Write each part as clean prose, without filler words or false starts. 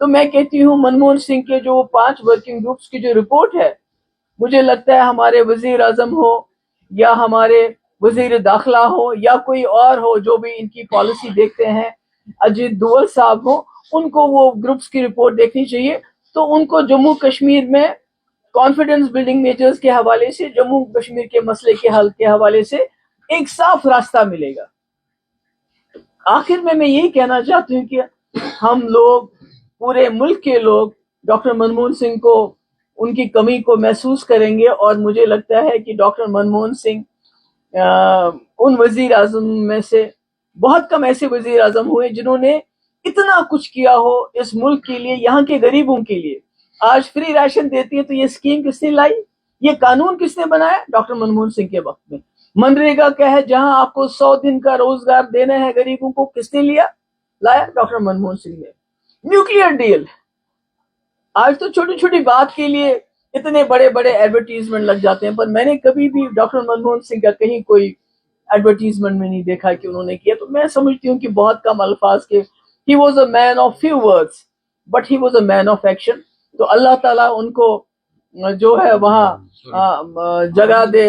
تو میں کہتی ہوں منموہن سنگھ کے جو 5 ورکنگ گروپس کی جو رپورٹ ہے، مجھے لگتا ہے ہمارے وزیر اعظم ہو یا ہمارے وزیر داخلہ ہو یا کوئی اور ہو جو بھی ان کی پالیسی دیکھتے ہیں، اجیت دوول صاحب ہو، ان کو وہ گروپس کی رپورٹ دیکھنی چاہیے. تو ان کو جموں کشمیر میں کانفیڈنس بلڈنگ میجرز کے حوالے سے، جموں کشمیر کے مسئلے کے حل کے حوالے سے ایک صاف راستہ ملے گا. آخر میں یہی کہنا چاہتی ہوں کہ ہم لوگ، پورے ملک کے لوگ، ڈاکٹر منموہن سنگھ کو، ان کی کمی کو محسوس کریں گے. اور مجھے لگتا ہے کہ ڈاکٹر منموہن سنگھ ان وزیر اعظم میں سے بہت کم ایسے وزیر اعظم ہوئے جنہوں نے اتنا کچھ کیا ہو اس ملک کے لیے، یہاں کے غریبوں کے لیے. آج فری راشن دیتی ہے تو یہ اسکیم کس نے لائی؟ یہ قانون کس نے بنایا؟ ڈاکٹر منموہن سنگھ کے وقت میں. منریگا کا ہے جہاں آپ کو 100 دن کا روزگار دینا ہے غریبوں کو، کس نے لایا؟ ڈاکٹر منموہن سنگھ نے. نیوکلیئر ڈیل، آج تو چھوٹی چھوٹی بات کے لیے اتنے بڑے بڑے ایڈورٹیزمنٹ لگ جاتے ہیں، پر میں نے کبھی بھی ڈاکٹر منموہن سنگھ کا کہیں کوئی ایڈورٹیزمنٹ میں نہیں دیکھا کہ انہوں نے کیا. تو میں سمجھتی ہوں کہ بہت کم الفاظ کے، he was a man of few words but he was a man of action. تو اللہ تعالیٰ ان کو جو ہے وہاں جگہ دے،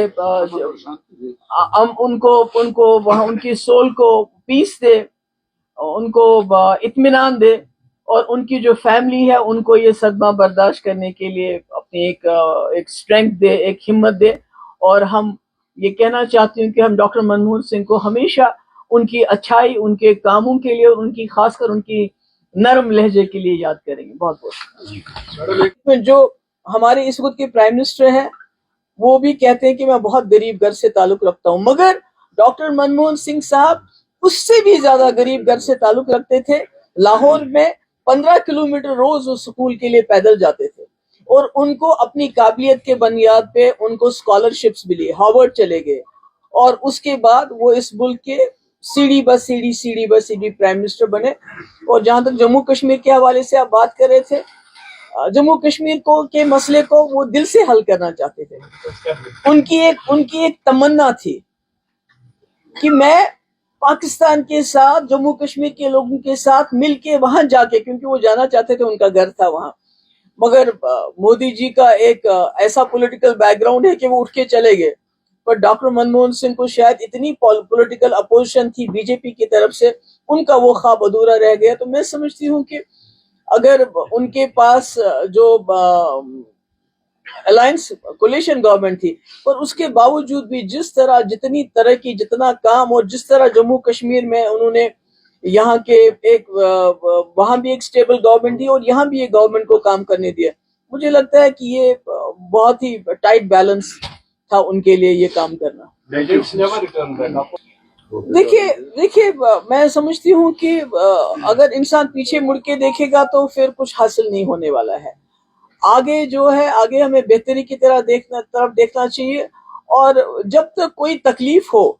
ان کو وہاں ان کی سول کو پیس دے، ان کو اطمینان دے، اور ان کی جو فیملی ہے ان کو یہ صدمہ برداشت کرنے کے لیے اپنی ایک اسٹرینتھ دے، ایک ہمت دے. اور ہم یہ کہنا چاہتی ہوں کہ ہم ڈاکٹر منموہن سنگھ کو ہمیشہ ان کی اچھائی، ان کے کاموں کے لیے، اور ان کی خاص کر ان کی نرم لہجے کے لیے یاد کریں گے. بہت بہت. جو ہمارے اس وقت کے پرائم منسٹر ہیں وہ بھی کہتے ہیں کہ میں بہت غریب گھر سے تعلق رکھتا ہوں، مگر ڈاکٹر منموہن سنگھ صاحب اس سے بھی زیادہ غریب گھر سے تعلق رکھتے تھے. لاہور میں 15 کلومیٹر روز اس اسکول کے لیے پیدل جاتے تھے، اور ان کو اپنی قابلیت کے بنیاد پہ ان کو اسکالرشپس ملی، ہارورڈ چلے گئے، اور اس کے بعد وہ اس ملک کے سیڑھی بس سیڑھی پرائم منسٹر بنے. اور جہاں تک جموں کشمیر کے حوالے سے آپ بات کر رہے تھے، جموں کشمیر کے مسئلے کو وہ دل سے حل کرنا چاہتے تھے. ان کی ایک تمنا تھی کہ میں پاکستان کے ساتھ، جموں کشمیر کے لوگوں کے ساتھ مل کے وہاں جا کے، کیونکہ وہ جانا چاہتے تھے، ان کا گھر تھا وہاں. مگر مودی جی کا ایک ایسا پولیٹیکل بیک گراؤنڈ ہے کہ وہ اٹھ کے چلے گئے. پر ڈاکٹر منموہن سنگھ کو شاید اتنی پولیٹیکل اپوزیشن تھی بی جے پی کی طرف سے، ان کا وہ خواب ادھورا رہ گیا. تو میں سمجھتی ہوں کہ اگر ان کے پاس جو الائنس کولیشن گورنمنٹ تھی، پر اس کے باوجود بھی جس طرح جتنی ترقی، جتنا کام، اور جس طرح جموں کشمیر میں انہوں نے یہاں کے ایک وہاں بھی ایک سٹیبل گورنمنٹ دی اور یہاں بھی ایک گورنمنٹ کو کام کرنے دیا، مجھے لگتا ہے کہ یہ بہت ہی ٹائٹ بیلنس تھا ان کے لیے یہ کام کرنا. دیکھیے میں سمجھتی ہوں کہ اگر انسان پیچھے مڑ کے دیکھے گا تو پھر کچھ حاصل نہیں ہونے والا ہے. آگے جو ہے، آگے ہمیں بہتری کی طرف دیکھنا چاہیے. اور جب تک کوئی تکلیف ہو،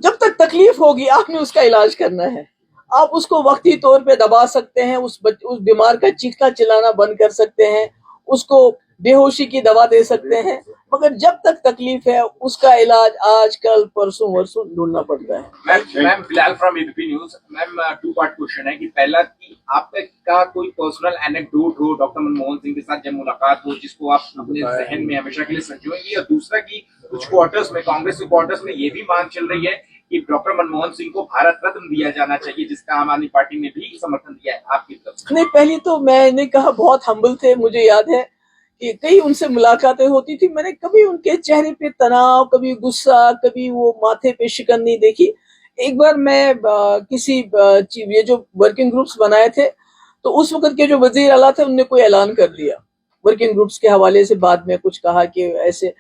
جب تک تکلیف ہوگی آپ نے اس کا علاج کرنا ہے. آپ اس کو وقتی طور پہ دبا سکتے ہیں، اس بیمار کا چیخنا چلانا بند کر سکتے ہیں، اس کو بے ہوشی کی دوا دے سکتے ہیں، مگر جب تک تکلیف ہے اس کا علاج آج کل پرسوں ورسوں ڈھونڈنا پڑتا ہے. Ma'am Bilal from A B P news. Ma'am 2 part question ہے کہ پہلا کہ آپ کا کوئی پرسنل اینیکڈوٹ ہو ڈاکٹر منموہن سنگھ کے ساتھ جب ملاقات ہو جس کو آپ اپنے ذہن میں ہمیشہ کے لیے سنجوئیں گی. اور دوسرا کہ کچھ کوارٹرز میں، کانگریس کے کوارٹرز میں یہ بھی مانگ چل رہی ہے کہ ڈاکٹر منموہن سنگھ کو بھارت رتن دیا جانا چاہیے، جس کا عام آدمی پارٹی نے بھی سمرتھن دیا ہے آپ کی طرف سے. نہیں، پہلی تو میں نے کہا بہت ہمبل تھے. مجھے یاد ہے کہ کئی ان سے ملاقاتیں ہوتی تھی، میں نے کبھی ان کے چہرے پہ تناؤ، کبھی غصہ، کبھی وہ ماتھے پہ شکن نہیں دیکھی. ایک بار میں کسی یہ جو ورکنگ گروپس بنائے تھے تو اس وقت کے جو وزیر اعلیٰ تھے انہوں نے کوئی اعلان کر دیا ورکنگ گروپس کے حوالے سے، بعد میں کچھ کہا کہ ایسے.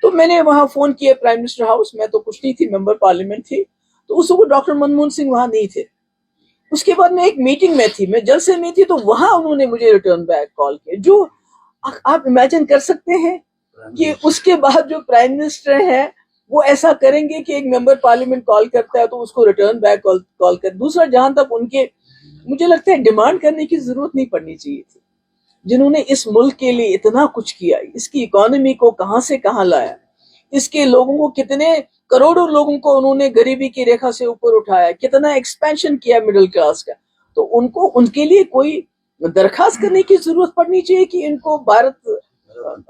تو میں نے وہاں فون کیا پرائم منسٹر ہاؤس، میں تو کچھ نہیں تھی، ممبر پارلیمنٹ تھی. تو اس وقت ڈاکٹر منموہن سنگھ وہاں نہیں تھے. اس کے بعد میں ایک میٹنگ میں تھی، میں جلسے میں تھی، تو وہاں انہوں نے مجھے ریٹرن بیک کال کیا. جو آپ امیجن کر سکتے ہیں کہ اس کے بعد جو پرائم منسٹر ہیں وہ ایسا کریں گے کہ ایک ممبر پارلیمنٹ کال کرتا ہے تو اس کو ریٹرن بیک کال کر. دوسرا، جہاں تک ان کے، مجھے لگتا ہے ڈیمانڈ کرنے کی ضرورت نہیں پڑنی چاہیے تھی. جنہوں نے اس ملک کے لیے اتنا کچھ کیا، اس کی اکانومی کو کہاں سے کہاں لایا، اس کے لوگوں کو کتنے کروڑوں لوگوں کو انہوں نے غریبی کی ریکھا سے اوپر اٹھایا، کتنا ایکسپینشن کیا مڈل کلاس کا. تو تو ان کو ان کے لیے کوئی درخواست کرنے کی ضرورت پڑنی چاہیے کہ ان کو بھارت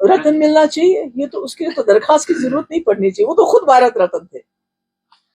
رتن ملنا چاہیے. یہ تو اس کے لیے تو درخواست کی ضرورت نہیں پڑنی چاہیے, وہ تو خود بھارت رتن تھے.